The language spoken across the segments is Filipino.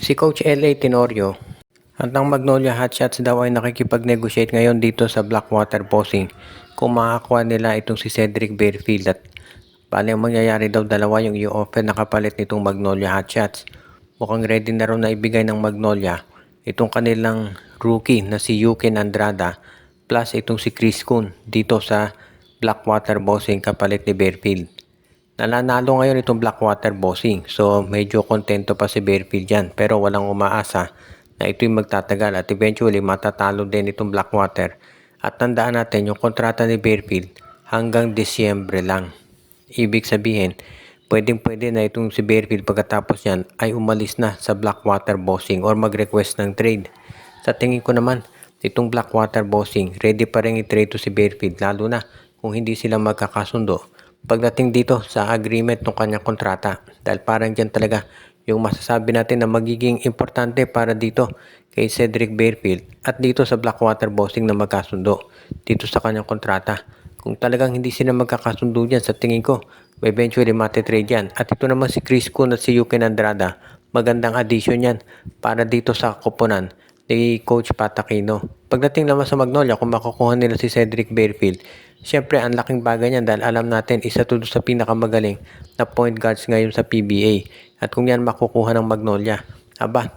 Si Coach L.A. Tenorio at ang Magnolia Hotshots daw ay nakikipag-negotiate ngayon dito sa Blackwater Bossing kung makakuha nila itong si Cedric Barefield at bali ang mangyayari daw dalawa yung i-offer na kapalit nitong Magnolia Hotshots. Mukhang ready na raw na ibigay ng Magnolia itong kanilang rookie na si Yukin Andrada plus itong si Chris Kun dito sa Blackwater Bossing kapalit ni Barefield. Nananalo ngayon itong Blackwater Bossing, so medyo kontento pa si Barefield dyan, pero walang umaasa na ito'y magtatagal at eventually matatalo din itong Blackwater. At tandaan natin yung kontrata ni Barefield hanggang Disyembre lang. Ibig sabihin, pwedeng-pwede na itong si Barefield pagkatapos yan ay umalis na sa Blackwater Bossing or mag-request ng trade. Sa tingin ko naman, itong Blackwater Bossing, ready pa rin i-trade to si Barefield lalo na kung hindi sila magkakasundo pagdating dito sa agreement ng kanyang kontrata, dahil parang dyan talaga yung masasabi natin na magiging importante para dito kay Cedric Barefield at dito sa Blackwater Bossing na magkasundo dito sa kanyang kontrata. Kung talagang hindi sila magkakasundo dyan, sa tingin ko eventually matitrade yan. At ito naman si Chris Kun at si Yukin Andrada, magandang addition yan para dito sa koponan ni Coach Pat Aquino. Pagdating naman sa Magnolia, kung makukuha nila si Cedric Barefield, siyempre, ang laking bagay niyan dahil alam natin isa to sa pinakamagaling na point guards ngayon sa PBA. At kung yan makukuha ng Magnolia,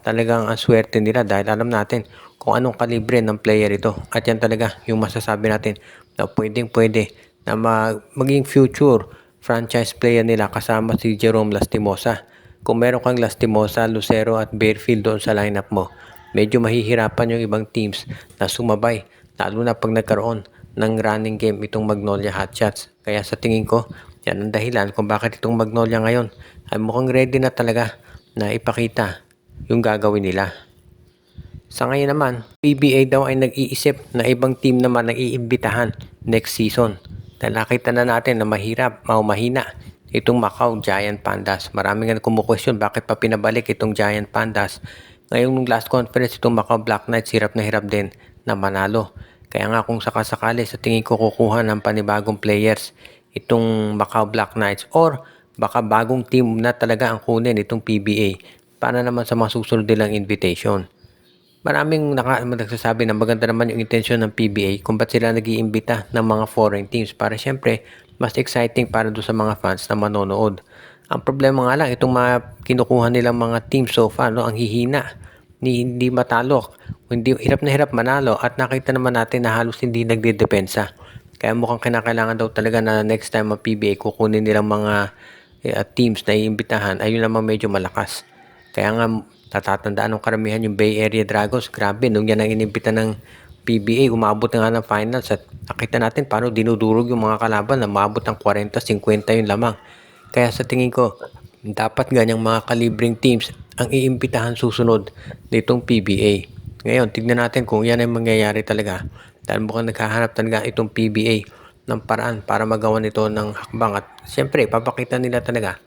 talagang ang swerte nila dahil alam natin kung anong kalibre ng player ito. At yan talaga yung masasabi natin na pwedeng-pwede na maging future franchise player nila kasama si Jerome Lastimosa. Kung meron kang Lastimosa, Lucero at Barefield doon sa lineup mo, medyo mahihirapan yung ibang teams na sumabay, lalo na pag nagkaroon ng running game itong Magnolia Hotshots. Kaya sa tingin ko, yan ang dahilan kung bakit itong Magnolia ngayon ay mukhang ready na talaga na ipakita yung gagawin nila. Sa ngayon naman, PBA daw ay nag-iisip na ibang team naman ang iimbitahan next season. Dahil nakita na natin na mahina itong Macau Giant Pandas. Maraming nga kumukwestiyon bakit pa pinabalik itong Giant Pandas. Ngayong nung last conference itong Macau Black Knights hirap na hirap din na manalo. Kaya nga kung sakasakali sa tingin ko kukuha ng panibagong players itong Macau Black Knights or baka bagong team na talaga ang kunin itong PBA para naman sa mga susunod nilang invitation. Maraming nagsasabi na maganda naman yung intensyon ng PBA kung ba't sila nag-iimbita ng mga foreign teams para syempre mas exciting para doon sa mga fans na manonood. Ang problema nga lang itong mga kinukuha nilang mga teams so far, ang hihina, hindi matalo. Hirap na hirap manalo at nakita naman natin na halos hindi nagdedepensa. Kaya mukhang kinakailangan daw talaga na next time ang PBA kukunin nilang mga teams na iimbitahan ay yun naman medyo malakas. Kaya nga tatatandaan ng karamihan yung Bay Area Dragons. Grabe, nung yan ang inimbita ng PBA, umabot na nga ng finals at nakita natin paano dinudurog yung mga kalaban na umabot ng 40-50 yung lamang. Kaya sa tingin ko, dapat ganyang mga kalibreng teams ang iimbitahan susunod nitong PBA. Ngayon, tignan natin kung yan ay mangyayari talaga. Dahil mukhang naghahanap talaga itong PBA ng paraan para magawa nito ng hakbang. At siyempre, papakita nila talaga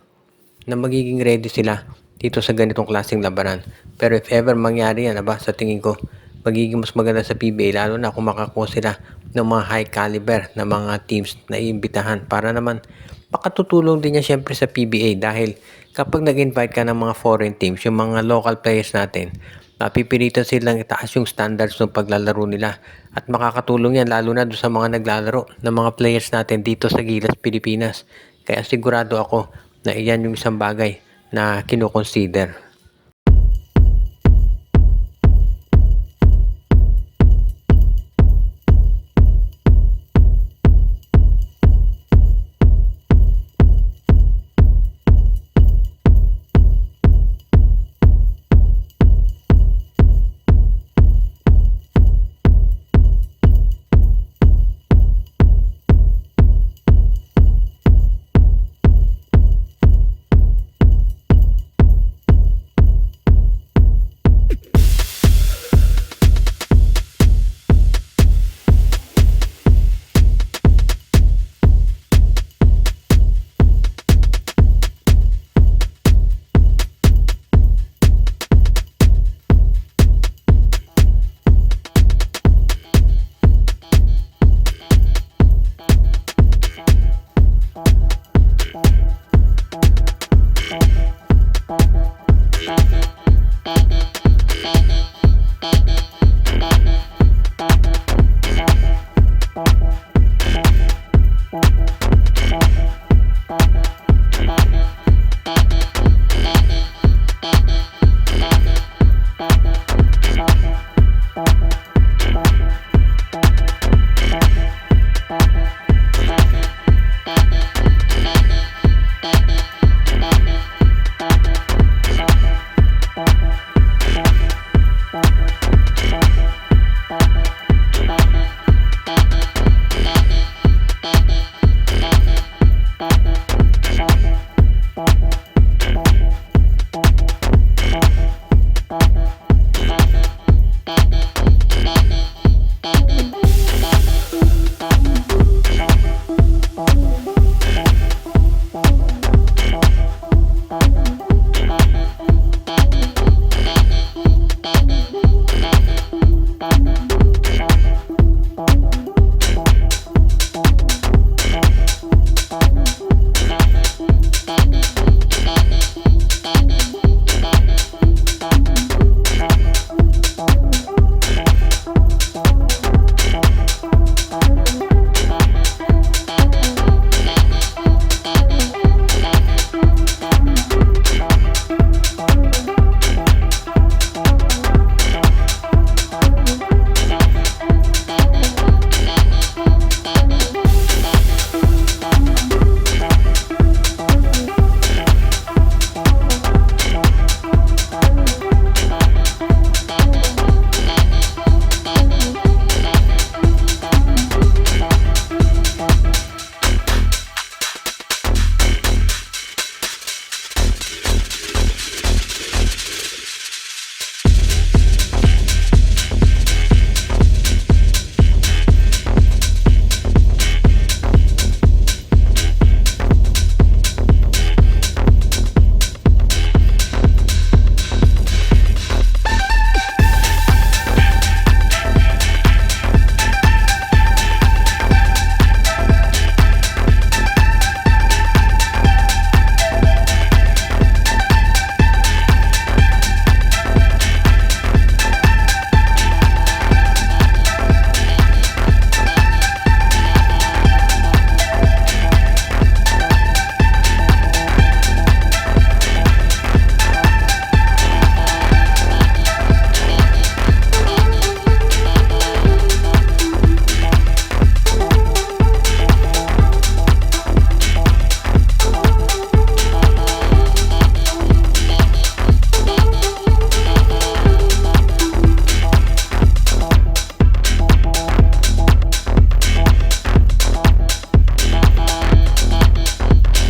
na magiging ready sila dito sa ganitong klaseng labanan. Pero if ever mangyari yan, sa tingin ko, magiging mas maganda sa PBA lalo na kung makakuha sila ng mga high caliber na mga teams na iimbitahan para naman makatutulong din niya siyempre sa PBA dahil kapag nag-invite ka ng mga foreign teams, yung mga local players natin, mapipilitan silang itaas yung standards ng paglalaro nila at makakatulong yan lalo na doon sa mga naglalaro ng mga players natin dito sa Gilas, Pilipinas. Kaya sigurado ako na iyan yung isang bagay na kinukonsider.